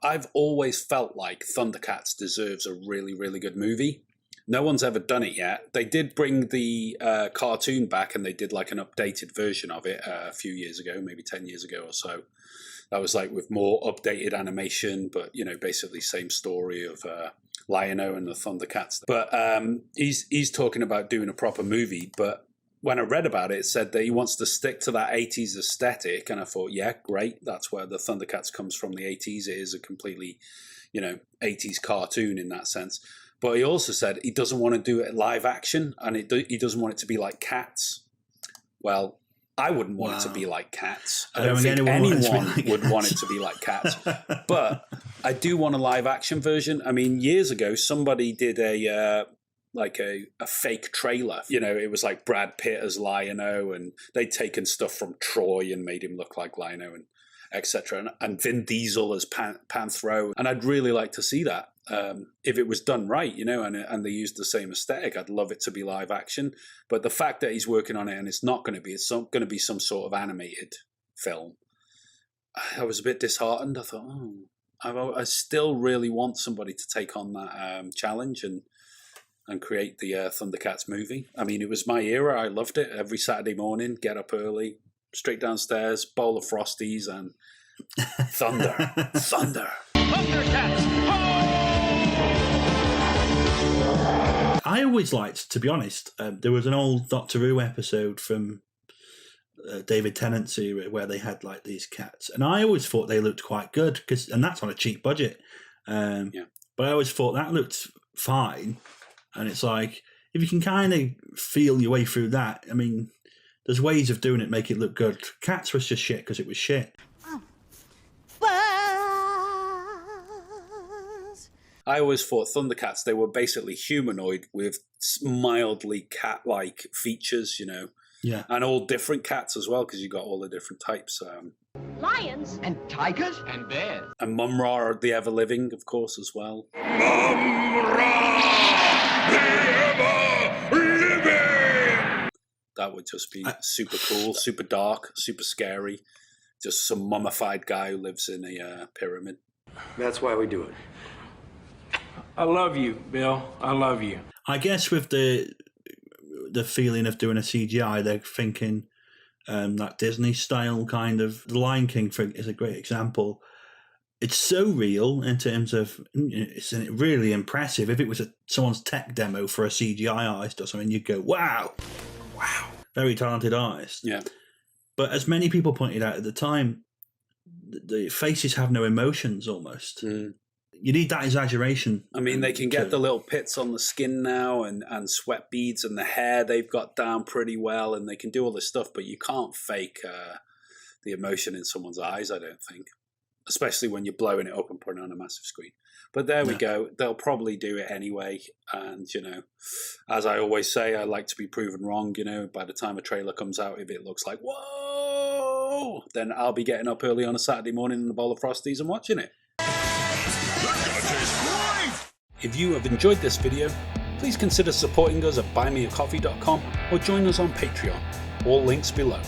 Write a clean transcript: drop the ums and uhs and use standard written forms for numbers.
I've always felt like ThunderCats deserves a really, really good movie. No one's ever done it yet. They did bring the cartoon back, and they did like an updated version of it a few years ago, maybe 10 years ago or so. That was like with more updated animation, but, you know, basically same story of Lion-O and the ThunderCats. But he's talking about doing a proper movie, but when I read about it, it said that he wants to stick to that 80s aesthetic, and I thought, yeah, great. That's where the ThunderCats comes from, the 80s. It is a completely, you know, 80s cartoon in that sense. But he also said he doesn't want to do it live action, and he doesn't want it to be like Cats. Well, I wouldn't want it to be like Cats. I don't think anyone would want it to be like Cats. But I do want a live action version. I mean, years ago, somebody did a fake trailer. You know, it was like Brad Pitt as Lion-O, and they'd taken stuff from Troy and made him look like Lion-O, and etc. And Vin Diesel as Panthro. And I'd really like to see that. If it was done right, you know, and they used the same aesthetic, I'd love it to be live action. But the fact that he's working on it and it's not going to be, it's going to be some sort of animated film, I was a bit disheartened. I thought, I still really want somebody to take on that challenge and create the ThunderCats movie. I mean, it was my era. I loved it. Every Saturday morning, get up early, straight downstairs, bowl of Frosties, and thunder. ThunderCats! I always liked, to be honest, there was an old Doctor Who episode from David Tennant's era where they had like these cats, and I always thought they looked quite good, and that's on a cheap budget. But I always thought that looked fine, and it's like, if you can kind of feel your way through that, I mean, there's ways of doing it, make it look good. Cats was just shit because it was shit. I always thought ThunderCats, they were basically humanoid with mildly cat-like features, you know. Yeah. And all different cats as well, because you got all the different types. Lions. And tigers. And bears. And Mumra, the ever-living, of course, as well. Mumra, the ever-living! That would just be super cool, super dark, super scary. Just some mummified guy who lives in a pyramid. That's why we do it. I love you, Bill. I love you. I guess with the feeling of doing a CGI, they're thinking that Disney style kind of. The Lion King is a great example. It's so real in terms of, it's really impressive. If it was someone's tech demo for a CGI artist or something, you'd go, wow, very talented artist. Yeah. But as many people pointed out at the time, the faces have no emotions almost. Mm. You need that exaggeration. I mean, they can get the little pits on the skin now and sweat beads, and the hair they've got down pretty well, and they can do all this stuff, but you can't fake the emotion in someone's eyes, I don't think, especially when you're blowing it up and putting it on a massive screen. But there we go. They'll probably do it anyway. And, you know, as I always say, I like to be proven wrong. You know, by the time a trailer comes out, if it looks like, whoa, then I'll be getting up early on a Saturday morning in a bowl of Frosties and watching it. If you have enjoyed this video, please consider supporting us at buymeacoffee.com or join us on Patreon. All links below.